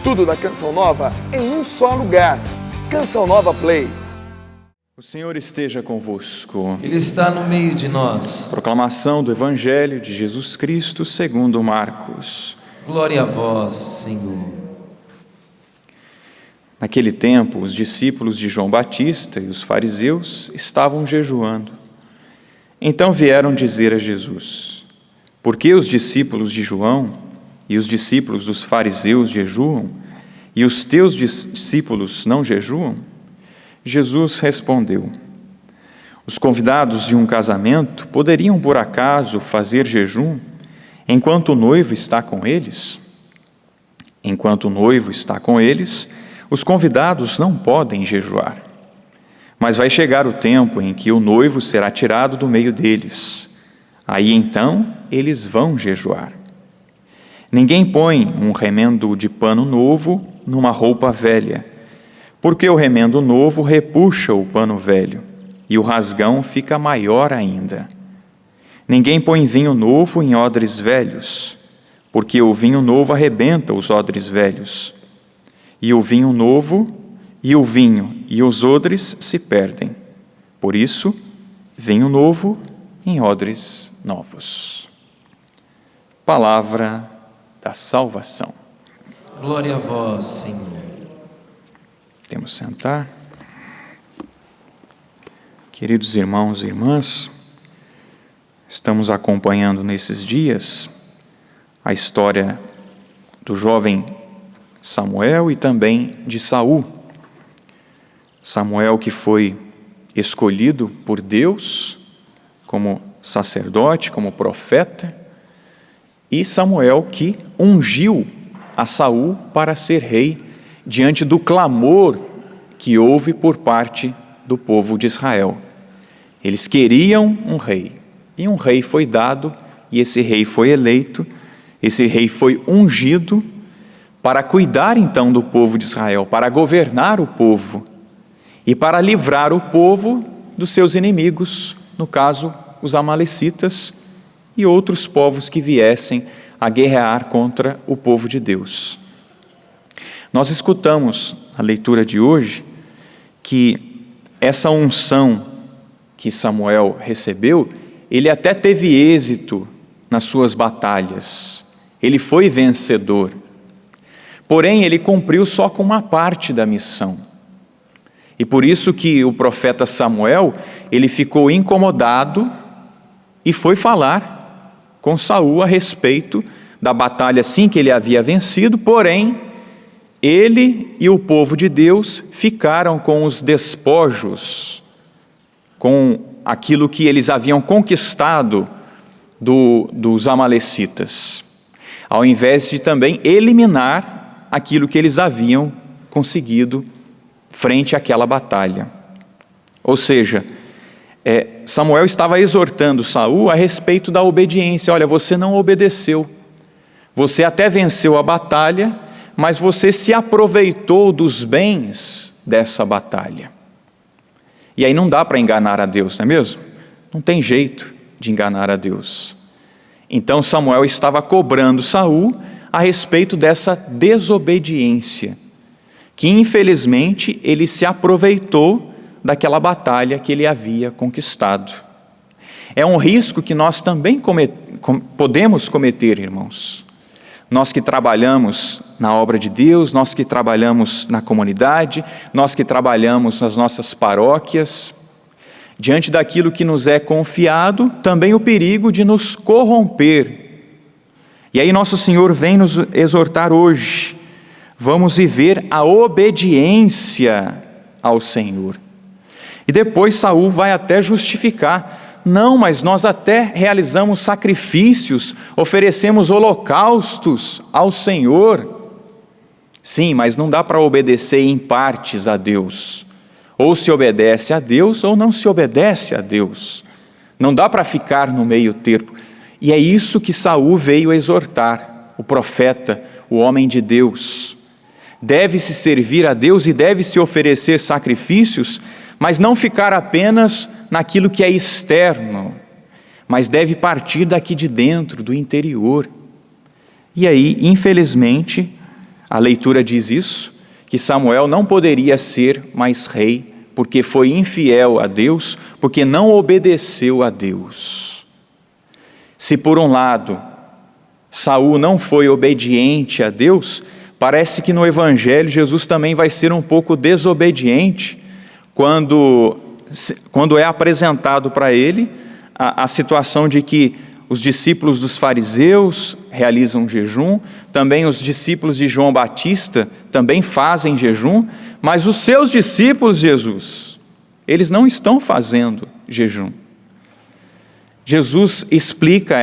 Tudo da Canção Nova em um só lugar. Canção Nova Play. O Senhor esteja convosco. Ele está no meio de nós. Proclamação do Evangelho de Jesus Cristo segundo Marcos. Glória a vós, Senhor. Naquele tempo, os discípulos de João Batista e os fariseus estavam jejuando. Então vieram dizer a Jesus: por que os discípulos de João e os discípulos dos fariseus jejuam, e os teus discípulos não jejuam? Jesus respondeu: os convidados de um casamento poderiam por acaso fazer jejum enquanto o noivo está com eles? Enquanto o noivo está com eles, os convidados não podem jejuar. Mas vai chegar o tempo em que o noivo será tirado do meio deles. Aí então eles vão jejuar. Ninguém põe um remendo de pano novo numa roupa velha, porque o remendo novo repuxa o pano velho, e o rasgão fica maior ainda. Ninguém põe vinho novo em odres velhos, porque o vinho novo arrebenta os odres velhos, e o vinho novo, e o vinho e os odres se perdem. Por isso, vinho novo em odres novos. Palavra da salvação. Glória a vós, Senhor. Podemos sentar. Queridos irmãos e irmãs, estamos acompanhando nesses dias a história do jovem Samuel e também de Saul. Samuel, que foi escolhido por Deus como sacerdote, como profeta, e Samuel, que ungiu a Saul para ser rei diante do clamor que houve por parte do povo de Israel. Eles queriam um rei, e um rei foi dado, e esse rei foi eleito, esse rei foi ungido para cuidar então do povo de Israel, para governar o povo e para livrar o povo dos seus inimigos, no caso, os amalecitas e outros povos que viessem a guerrear contra o povo de Deus. Nós escutamos na leitura de hoje que essa unção que Samuel recebeu, ele até teve êxito nas suas batalhas, ele foi vencedor. Porém, ele cumpriu só com uma parte da missão. E por isso que o profeta Samuel, ele ficou incomodado e foi falar com Saul a respeito da batalha sim que ele havia vencido, porém, ele e o povo de Deus ficaram com os despojos, com aquilo que eles haviam conquistado dos amalecitas, ao invés de também eliminar aquilo que eles haviam conseguido frente àquela batalha. Ou seja, Samuel estava exortando Saul a respeito da obediência. Olha, você não obedeceu, você até venceu a batalha, mas você se aproveitou dos bens dessa batalha. E aí não dá para enganar a Deus, não é mesmo? Não tem jeito de enganar a Deus. Então Samuel estava cobrando Saul a respeito dessa desobediência, que infelizmente ele se aproveitou daquela batalha que ele havia conquistado. É um risco que nós também podemos cometer, irmãos. Nós que trabalhamos na obra de Deus, nós que trabalhamos na comunidade, nós que trabalhamos nas nossas paróquias, diante daquilo que nos é confiado, também o perigo de nos corromper. E aí nosso Senhor vem nos exortar hoje, vamos viver a obediência ao Senhor. E depois Saul vai até justificar, não, mas nós até realizamos sacrifícios, oferecemos holocaustos ao Senhor. Sim, mas não dá para obedecer em partes a Deus. Ou se obedece a Deus, ou não se obedece a Deus. Não dá para ficar no meio termo. E é isso que Saul veio exortar, o profeta, o homem de Deus. Deve-se servir a Deus e deve-se oferecer sacrifícios, mas não ficar apenas naquilo que é externo, mas deve partir daqui de dentro, do interior. E aí, infelizmente, A leitura diz isso, que Samuel não poderia ser mais rei, porque foi infiel a Deus, porque não obedeceu a Deus. Se por um lado Saul não foi obediente a Deus, parece que no Evangelho Jesus também vai ser um pouco desobediente quando é apresentado para ele a situação de que os discípulos dos fariseus realizam jejum, também os discípulos de João Batista também fazem jejum, mas os seus discípulos, Jesus, eles não estão fazendo jejum. Jesus explica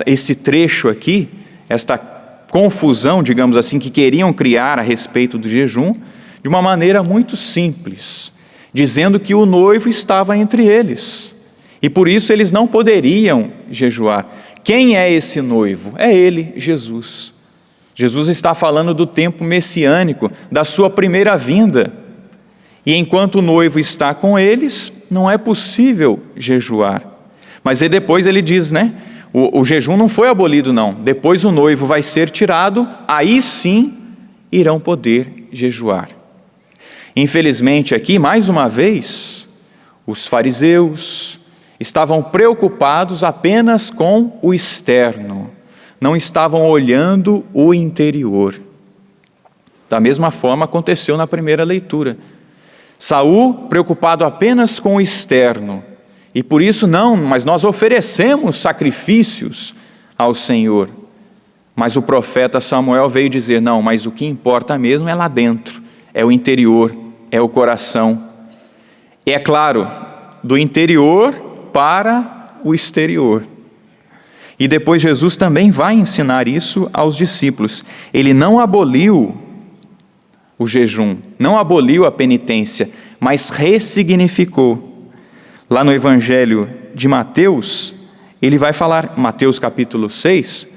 esse trecho aqui, esta confusão, digamos assim, que queriam criar a respeito do jejum, de uma maneira muito simples, dizendo que o noivo estava entre eles, e por isso eles não poderiam jejuar. Quem é esse noivo? É ele, Jesus. Jesus está falando do tempo messiânico, da sua primeira vinda, e enquanto o noivo está com eles, não é possível jejuar. Mas aí depois ele diz, né? O jejum não foi abolido, não. Depois o noivo vai ser tirado, aí sim irão poder jejuar. Infelizmente aqui, mais uma vez, os fariseus estavam preocupados apenas com o externo, não estavam olhando o interior. Da mesma forma aconteceu na primeira leitura. Saul preocupado apenas com o externo, e por isso mas nós oferecemos sacrifícios ao Senhor. Mas o profeta Samuel veio dizer, não, mas o que importa mesmo é lá dentro, é o interior, é o coração. E é claro, do interior para o exterior. E depois Jesus também vai ensinar isso aos discípulos. Ele não aboliu o jejum, não aboliu a penitência, mas ressignificou. Lá no Evangelho de Mateus, ele vai falar, Mateus capítulo 6,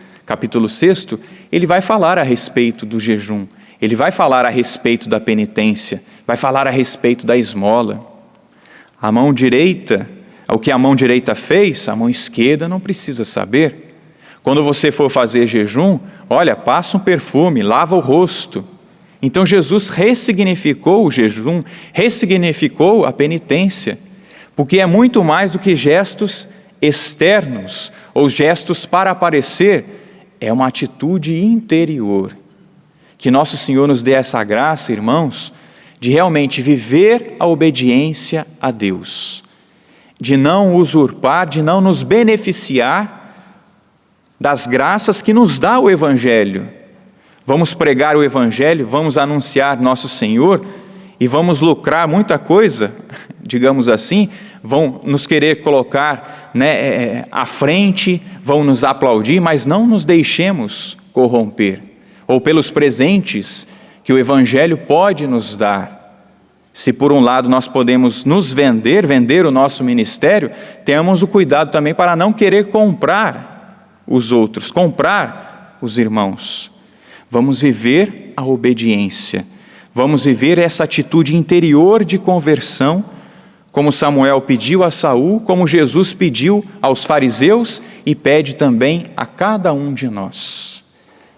ele vai falar a respeito do jejum, ele vai falar a respeito da penitência, vai falar a respeito da esmola. A mão direita, o que a mão direita fez, a mão esquerda não precisa saber. Quando você for fazer jejum, olha, passa um perfume, lava o rosto. Então Jesus ressignificou o jejum, ressignificou a penitência, porque é muito mais do que gestos externos, ou gestos para aparecer, é uma atitude interior. Que nosso Senhor nos dê essa graça, irmãos, de realmente viver a obediência a Deus, de não usurpar, de não nos beneficiar das graças que nos dá o Evangelho. Vamos pregar o Evangelho, vamos anunciar nosso Senhor e vamos lucrar muita coisa, digamos assim, vão nos querer colocar à frente, vão nos aplaudir, mas não nos deixemos corromper, ou pelos presentes que o Evangelho pode nos dar. Se por um lado nós podemos nos vender o nosso ministério, tenhamos o cuidado também para não querer comprar os outros, comprar os irmãos. Vamos viver a obediência, vamos viver essa atitude interior de conversão, como Samuel pediu a Saul, como Jesus pediu aos fariseus e pede também a cada um de nós.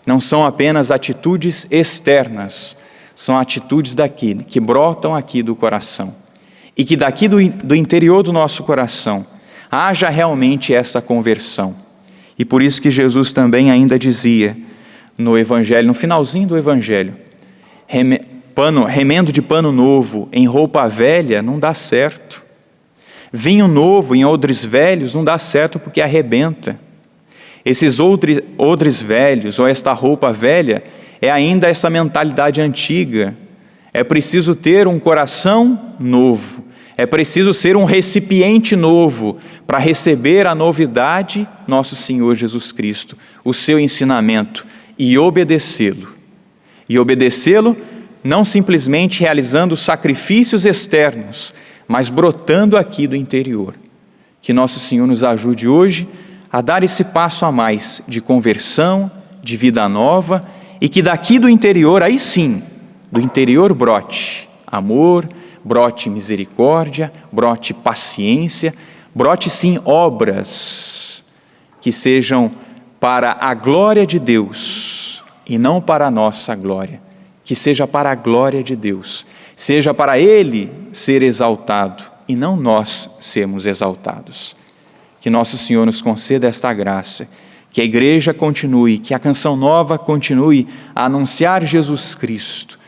Não são apenas atitudes externas, são atitudes daqui, que brotam aqui do coração. E que daqui do interior do nosso coração haja realmente essa conversão. E por isso que Jesus também ainda dizia no Evangelho, no finalzinho do Evangelho, remendo de pano novo em roupa velha não dá certo. Vinho novo em odres velhos não dá certo porque arrebenta. Esses odres velhos ou esta roupa velha é ainda essa mentalidade antiga. É preciso ter um coração novo. É preciso ser um recipiente novo para receber a novidade, nosso Senhor Jesus Cristo, o seu ensinamento e obedecê-lo. E obedecê-lo não simplesmente realizando sacrifícios externos, mas brotando aqui do interior. Que nosso Senhor nos ajude hoje a dar esse passo a mais de conversão, de vida nova, e que daqui do interior, aí sim, do interior brote amor, brote misericórdia, brote paciência, brote sim obras que sejam para a glória de Deus e não para a nossa glória, que seja para a glória de Deus, seja para Ele ser exaltado e não nós sermos exaltados. Que nosso Senhor nos conceda esta graça, que a igreja continue, que a Canção Nova continue a anunciar Jesus Cristo,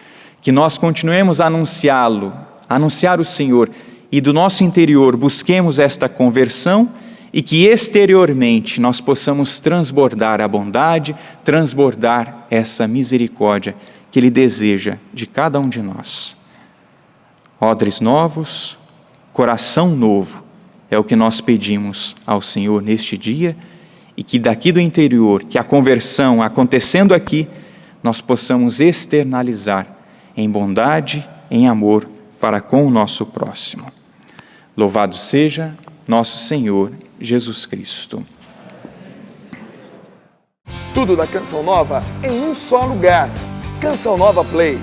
que nós continuemos a anunciá-lo, anunciar o Senhor, e do nosso interior busquemos esta conversão e que exteriormente nós possamos transbordar a bondade, transbordar essa misericórdia que Ele deseja de cada um de nós. Odres novos, coração novo, é o que nós pedimos ao Senhor neste dia, e que daqui do interior, que a conversão acontecendo aqui, nós possamos externalizar em bondade, em amor para com o nosso próximo. Louvado seja nosso Senhor Jesus Cristo. Tudo da Canção Nova em um só lugar. Canção Nova Play.